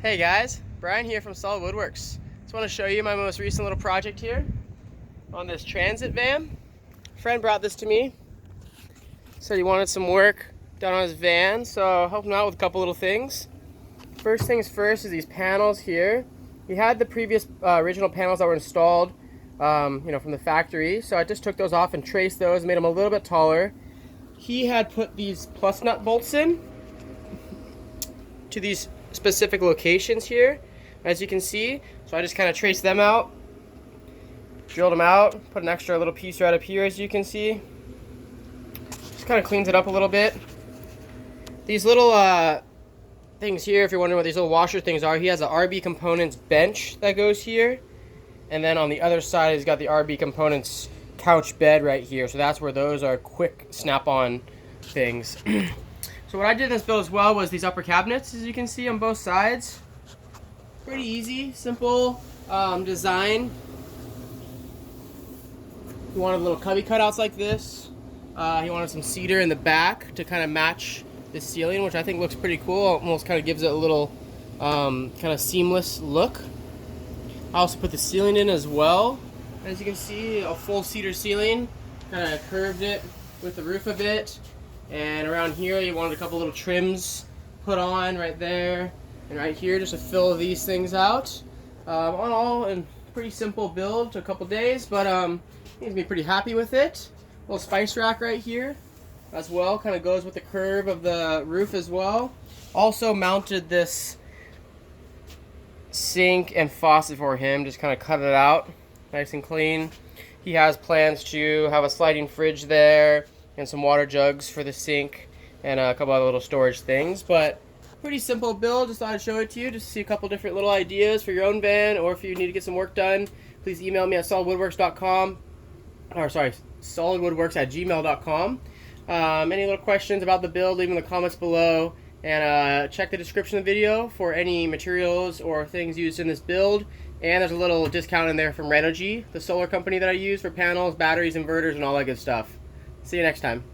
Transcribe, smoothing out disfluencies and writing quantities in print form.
Hey guys, Brian here from Solid Woodworks. Just want to show you my most recent little project here on this transit van. A friend brought this to me. Said he wanted some work done on his van, so I'll help him out with a couple little things. First things first is these panels here. He had the previous original panels that were installed from the factory, so I just took those off and traced those, made them a little bit taller. He had put these plus nut bolts in to these specific locations here, as you can see. So I just kind of traced them out, drilled them out, put an extra little piece right up here, as you can see. Just kind of cleans it up a little bit. These little things here, if you're wondering what these little washer things are, he has a RB Components bench that goes here, and then on the other side he's got the RB Components couch bed right here, so that's where those are quick snap-on things. So what I did in this build as well was these upper cabinets, as you can see on both sides. Pretty easy, simple design. He wanted little cubby cutouts like this. He wanted some cedar in the back to kind of match the ceiling, which I think looks pretty cool. Almost kind of gives it a little kind of seamless look. I also put the ceiling in as well. As you can see, a full cedar ceiling. Kind of curved it with the roof a bit. And around here you wanted a couple little trims put on right there and right here just to fill these things out. On all, a pretty simple build, took a couple days, but he's be pretty happy with it. Little spice rack right here as well, kind of goes with the curve of the roof as well. Also mounted this sink and faucet for him, just kind of cut it out nice and clean. He has plans to have a sliding fridge there and some water jugs for the sink and a couple other little storage things, but pretty simple build. Just thought I'd show it to you just to see a couple different little ideas for your own van, or if you need to get some work done, please email me at solidwoodworks.com, or sorry, solidwoodworks@gmail.com. Any little questions about the build, leave them in the comments below, and check the description of the video for any materials or things used in this build. And there's a little discount in there from Renogy, the solar company that I use for panels, batteries, inverters, and all that good stuff. See you next time.